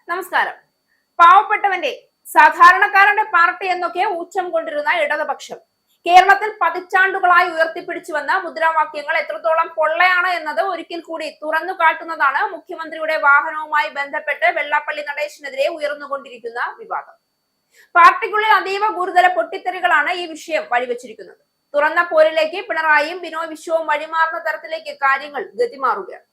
നമസ്കാരം. പാവപ്പെട്ടവന്റെ സാധാരണക്കാരന്റെ പാർട്ടി എന്നൊക്കെ ഊച്ചം കൊണ്ടിരുന്ന ഇടതുപക്ഷം കേരളത്തിൽ പതിറ്റാണ്ടുകളായി ഉയർത്തിപ്പിടിച്ചുവന്ന മുദ്രാവാക്യങ്ങൾ എത്രത്തോളം പൊള്ളയാണ് എന്നത് ഒരിക്കൽ കൂടി തുറന്നു കാട്ടുന്നതാണ് മുഖ്യമന്ത്രിയുടെ വാഹനവുമായി ബന്ധപ്പെട്ട് വെള്ളാപ്പള്ളി നടേശനെതിരെ ഉയർന്നുകൊണ്ടിരിക്കുന്ന വിവാദം. പാർട്ടിക്കുള്ളിൽ അതീവ ഗുരുതര പൊട്ടിത്തെറികളാണ് ഈ വിഷയം വഴിവെച്ചിരിക്കുന്നത്. തുറന്ന പോരിലേക്ക് പിണറായിയും ബിനോയ് വിശ്വവും വഴിമാറുന്ന തരത്തിലേക്ക് കാര്യങ്ങൾ ഗതിമാറുകയാണ്.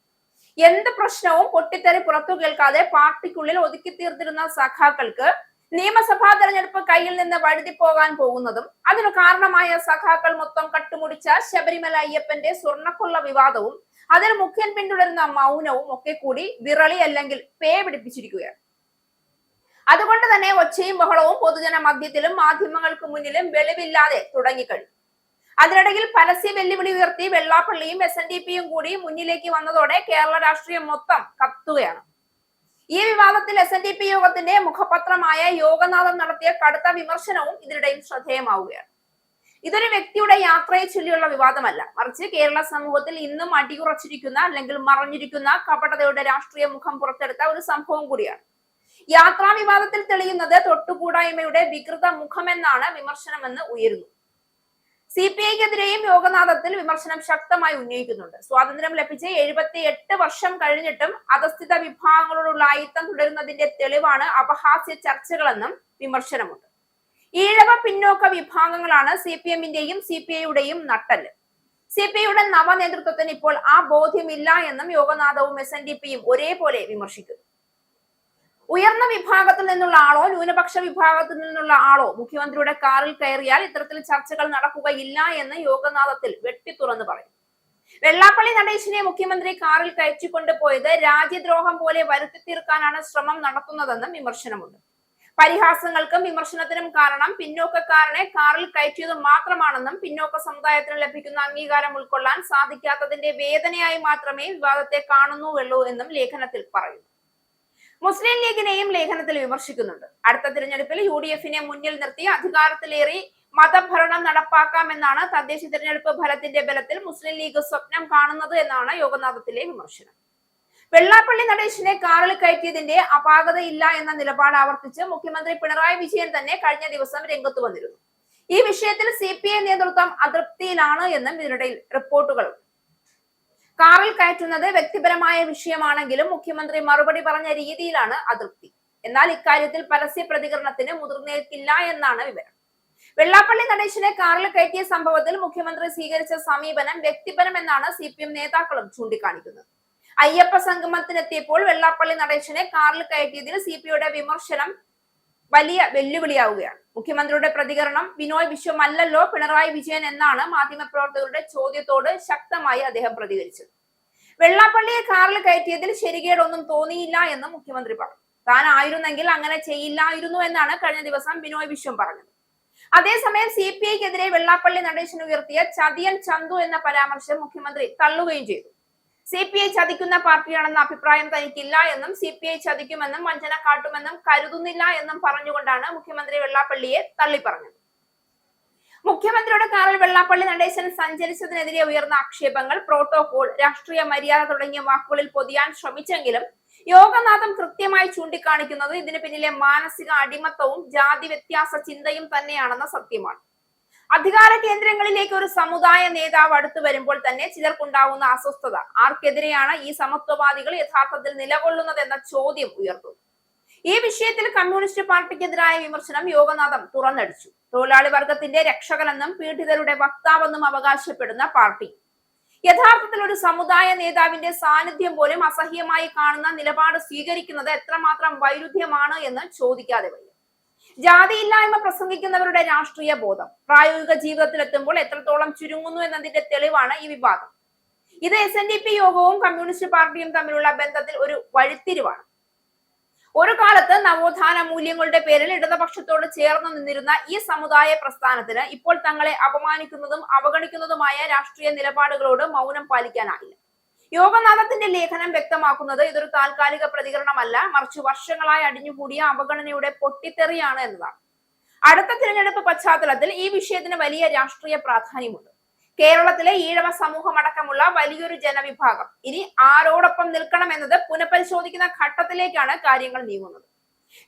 എന്ത് പ്രശ്നവും പൊട്ടിത്തെറി പുറത്തു കേൾക്കാതെ പാർട്ടിക്കുള്ളിൽ ഒതുക്കി തീർത്തിരുന്ന സഖാക്കൾക്ക് നിയമസഭാ തെരഞ്ഞെടുപ്പ് കയ്യിൽ നിന്ന് വഴുതി പോകാൻ പോകുന്നതും അതിനു കാരണമായ സഖാക്കൾ മൊത്തം കട്ടുമുടിച്ച ശബരിമല അയ്യപ്പന്റെ സ്വർണ്ണക്കൊള്ള വിവാദവും അതിന് മുഖ്യൻ പിന്തുടരുന്ന മൗനവും ഒക്കെ കൂടി വിറളി അല്ലെങ്കിൽ പേ പിടിപ്പിച്ചിരിക്കുകയാണ്. അതുകൊണ്ട് തന്നെ ഒച്ചയും ബഹളവും പൊതുജന മധ്യത്തിലും മാധ്യമങ്ങൾക്ക് മുന്നിലും വെളിവില്ലാതെ തുടങ്ങിക്കഴിഞ്ഞു. അതിനിടയിൽ പരസ്യ വെല്ലുവിളി ഉയർത്തി വെള്ളാപ്പള്ളിയും SNDPയും കൂടി മുന്നിലേക്ക് വന്നതോടെ കേരള രാഷ്ട്രീയം മൊത്തം കത്തുകയാണ്. ഈ വിവാദത്തിൽ SNDP യോഗത്തിന്റെ മുഖപത്രമായ യോഗനാഥം നടത്തിയ കടുത്ത വിമർശനവും ഇതിനിടയിൽ ശ്രദ്ധേയമാവുകയാണ്. ഇതൊരു വ്യക്തിയുടെ യാത്രയെ ചൊല്ലിയുള്ള വിവാദമല്ല, മറിച്ച് കേരള സമൂഹത്തിൽ ഇന്നും അടിയുറച്ചിരിക്കുന്ന അല്ലെങ്കിൽ മറഞ്ഞിരിക്കുന്ന കപടതയുടെ രാഷ്ട്രീയ മുഖം പുറത്തെടുത്ത ഒരു സംഭവം കൂടിയാണ്. യാത്രാ വിവാദത്തിൽ തെളിയുന്നത് തൊട്ടുകൂടായ്മയുടെ വികൃത മുഖമെന്നാണ് വിമർശനമെന്ന് ഉയരുന്നു. CPIക്കെതിരെയും യോഗനാഥത്തിൽ വിമർശനം ശക്തമായി ഉന്നയിക്കുന്നുണ്ട്. സ്വാതന്ത്ര്യം ലഭിച്ച് 78 വർഷം കഴിഞ്ഞിട്ടും അധസ്ഥിത വിഭാഗങ്ങളോടുള്ള അയിത്തം തുടരുന്നതിന്റെ തെളിവാണ് അപഹാസ്യ ചർച്ചകളെന്നും വിമർശനമുണ്ട്. ഈഴവ പിന്നോക്ക വിഭാഗങ്ങളാണ് CPMന്റെയും CPIയുടെയും നട്ടെല്ല്. CPIയുടെ നവ നേതൃത്വത്തിന് ഇപ്പോൾ ആ ബോധ്യമില്ല എന്നും യോഗനാഥവും SNDPയും ഒരേപോലെ വിമർശിക്കുന്നു. ഉയർന്ന വിഭാഗത്തിൽ നിന്നുള്ള ആളോ ന്യൂനപക്ഷ വിഭാഗത്തിൽ നിന്നുള്ള ആളോ മുഖ്യമന്ത്രിയുടെ കാറിൽ കയറിയാൽ ഇത്തരത്തിൽ ചർച്ചകൾ നടക്കുകയില്ല എന്ന് യോഗനാഥത്തിൽ വെട്ടി തുറന്നു പറയും. വെള്ളാപ്പള്ളി നടേശനെ മുഖ്യമന്ത്രി കാറിൽ കയറ്റിക്കൊണ്ടുപോയത് രാജ്യദ്രോഹം പോലെ വരുത്തി തീർക്കാനാണ് ശ്രമം നടത്തുന്നതെന്നും വിമർശനമുണ്ട്. പരിഹാസങ്ങൾക്കും വിമർശനത്തിനും കാരണം പിന്നോക്കക്കാരനെ കാറിൽ കയറ്റിയത് മാത്രമാണെന്നും പിന്നോക്ക സമുദായത്തിന് ലഭിക്കുന്ന അംഗീകാരം ഉൾക്കൊള്ളാൻ സാധിക്കാത്തതിന്റെ വേദനയായി മാത്രമേ വിവാദത്തെ കാണുന്നുള്ളൂ എന്നും ലേഖനത്തിൽ പറയുന്നു. മുസ്ലിം ലീഗിനെയും ലേഖനത്തിൽ വിമർശിക്കുന്നുണ്ട്. അടുത്ത തിരഞ്ഞെടുപ്പിൽ UDFനെ മുന്നിൽ നിർത്തി അധികാരത്തിലേറി മതഭരണം നടപ്പാക്കാമെന്നാണ് തദ്ദേശ തിരഞ്ഞെടുപ്പ് ഫലത്തിന്റെ ബലത്തിൽ മുസ്ലിം ലീഗ് സ്വപ്നം കാണുന്നത് എന്നാണ് യോഗനാഥത്തിലെ വിമർശനം. വെള്ളാപ്പള്ളി നടേശനെ കാറിൽ കയറ്റിയതിന്റെ അപാകതയില്ല എന്ന നിലപാട് ആവർത്തിച്ച് മുഖ്യമന്ത്രി പിണറായി വിജയൻ തന്നെ കഴിഞ്ഞ ദിവസം രംഗത്ത് വന്നിരുന്നു. ഈ വിഷയത്തിൽ CPI നേതൃത്വം അതൃപ്തിയിലാണ് എന്നും ഇതിനിടയിൽ റിപ്പോർട്ടുകളുണ്ട്. കാറിൽ കയറ്റുന്നത് വ്യക്തിപരമായ വിഷയമാണെങ്കിലും മുഖ്യമന്ത്രി മറുപടി പറഞ്ഞ രീതിയിലാണ് അതൃപ്തി. എന്നാൽ ഇക്കാര്യത്തിൽ പരസ്യ പ്രതികരണത്തിന് മുതിർന്നേൽക്കില്ല എന്നാണ് വിവരം. വെള്ളാപ്പള്ളി നടേശനെ കാറിൽ കയറ്റിയ സംഭവത്തിൽ മുഖ്യമന്ത്രി സ്വീകരിച്ച സമീപനം വ്യക്തിപരമെന്നാണ് CPM നേതാക്കളും ചൂണ്ടിക്കാണിക്കുന്നത്. അയ്യപ്പ സംഗമത്തിനെത്തിയപ്പോൾ വെള്ളാപ്പള്ളി നടേശനെ കാറിൽ കയറ്റിയതിൽ CPIയുടെ വിമർശനം വലിയ വെല്ലുവിളിയാവുകയാണ്. മുഖ്യമന്ത്രിയുടെ പ്രതികരണം ബിനോയ് വിശ്വമല്ലല്ലോ പിണറായി വിജയൻ എന്നാണ് മാധ്യമപ്രവർത്തകരുടെ ചോദ്യത്തോട് ശക്തമായി അദ്ദേഹം പ്രതികരിച്ചത്. വെള്ളാപ്പള്ളിയെ കാറിൽ കയറ്റിയതിൽ ശരികേടൊന്നും തോന്നിയില്ല എന്ന് മുഖ്യമന്ത്രി പറഞ്ഞു. താൻ ആയിരുന്നെങ്കിൽ അങ്ങനെ ചെയ്യില്ലായിരുന്നു എന്നാണ് കഴിഞ്ഞ ദിവസം ബിനോയ് വിശ്വം പറഞ്ഞത്. അതേസമയം CPIക്കെതിരെ വെള്ളാപ്പള്ളി നടേശൻ ഉയർത്തിയ ചതിയൻ ചന്തു എന്ന പരാമർശം മുഖ്യമന്ത്രി തള്ളുകയും ചെയ്തു. CPI ചതിക്കുന്ന പാർട്ടിയാണെന്ന അഭിപ്രായം തനിക്കില്ല എന്നും CPI ചതിക്കുമെന്നും വഞ്ചന കാട്ടുമെന്നും കരുതുന്നില്ല എന്നും പറഞ്ഞുകൊണ്ടാണ് മുഖ്യമന്ത്രി വെള്ളാപ്പള്ളിയെ തള്ളിപ്പറഞ്ഞത്. മുഖ്യമന്ത്രിയുടെ കാറിൽ വെള്ളാപ്പള്ളി നടേശൻ സഞ്ചരിച്ചതിനെതിരെ ഉയർന്ന ആക്ഷേപങ്ങൾ പ്രോട്ടോകോൾ, രാഷ്ട്രീയ മര്യാദ തുടങ്ങിയ വാക്കുകളിൽ പൊതിയാൻ ശ്രമിച്ചെങ്കിലും യോഗനാഥം കൃത്യമായി ചൂണ്ടിക്കാണിക്കുന്നത് ഇതിന് പിന്നിലെ മാനസിക അടിമത്തവും ജാതി വ്യത്യാസ ചിന്തയും തന്നെയാണെന്ന സത്യമാണ്. അധികാര കേന്ദ്രങ്ങളിലേക്ക് ഒരു സമുദായ നേതാവ് അടുത്തു വരുമ്പോൾ തന്നെ ചിലർക്കുണ്ടാവുന്ന അസ്വസ്ഥത ആർക്കെതിരെയാണ് ഈ സമത്വവാദികൾ യഥാർത്ഥത്തിൽ നിലകൊള്ളുന്നതെന്ന ചോദ്യം ഉയർത്തുന്നു. ഈ വിഷയത്തിൽ കമ്മ്യൂണിസ്റ്റ് പാർട്ടിക്കെതിരായ വിമർശനം യോഗനാഥം തുറന്നടിച്ചു. തൊഴിലാളി വർഗത്തിന്റെ രക്ഷകനെന്നും പീഡിതരുടെ വക്താവെന്നും അവകാശപ്പെടുന്ന പാർട്ടി യഥാർത്ഥത്തിൽ ഒരു സമുദായ നേതാവിന്റെ സാന്നിധ്യം പോലും അസഹ്യമായി കാണുന്ന നിലപാട് സ്വീകരിക്കുന്നത് എത്രമാത്രം വൈരുദ്ധ്യമാണ് എന്ന് ചോദിക്കാതെ വയ്യ. ജാതിയില്ലായ്മ പ്രസംഗിക്കുന്നവരുടെ രാഷ്ട്രീയ ബോധം പ്രായോഗിക ജീവിതത്തിലെത്തുമ്പോൾ എത്രത്തോളം ചുരുങ്ങുന്നു എന്നതിന്റെ തെളിവാണ് ഈ വിവാദം. ഇത് SNDP യോഗവും കമ്മ്യൂണിസ്റ്റ് പാർട്ടിയും തമ്മിലുള്ള ബന്ധത്തിൽ ഒരു വഴിത്തിരിവാണ്. ഒരു കാലത്ത് നവോത്ഥാന മൂല്യങ്ങളുടെ പേരിൽ ഇടതുപക്ഷത്തോട് ചേർന്ന് നിന്നിരുന്ന ഈ സമുദായ പ്രസ്ഥാനത്തിന് ഇപ്പോൾ തങ്ങളെ അപമാനിക്കുന്നതും അവഗണിക്കുന്നതുമായ രാഷ്ട്രീയ നിലപാടുകളോട് മൗനം പാലിക്കാനായില്ല. യോഗനാഥത്തിന്റെ ലേഖനം വ്യക്തമാക്കുന്നത് ഇതൊരു താൽക്കാലിക പ്രതികരണമല്ല, മറിച്ച് വർഷങ്ങളായി അടിഞ്ഞുകൂടിയ അവഗണനയുടെ പൊട്ടിത്തെറിയാണ് എന്നതാണ്. അടുത്ത തിരഞ്ഞെടുപ്പ് പശ്ചാത്തലത്തിൽ ഈ വിഷയത്തിന് വലിയ രാഷ്ട്രീയ പ്രാധാന്യമുണ്ട്. കേരളത്തിലെ ഈഴവ സമൂഹമടക്കമുള്ള വലിയൊരു ജനവിഭാഗം ഇനി ആരോടൊപ്പം നിൽക്കണം എന്നത് പുനഃപരിശോധിക്കുന്ന ഘട്ടത്തിലേക്കാണ് കാര്യങ്ങൾ നീങ്ങുന്നത്.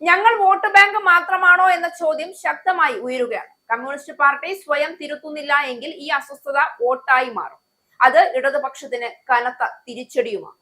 ഞങ്ങൾ വോട്ട് ബാങ്ക് മാത്രമാണോ എന്ന ചോദ്യം ശക്തമായി ഉയരുകയാണ്. കമ്മ്യൂണിസ്റ്റ് പാർട്ടി സ്വയം തിരുത്തുന്നില്ല എങ്കിൽ ഈ അസ്വസ്ഥത വോട്ടായി മാറും. അത് ഇടതുപക്ഷത്തിന് കനത്ത തിരിച്ചടിയുമാണ്.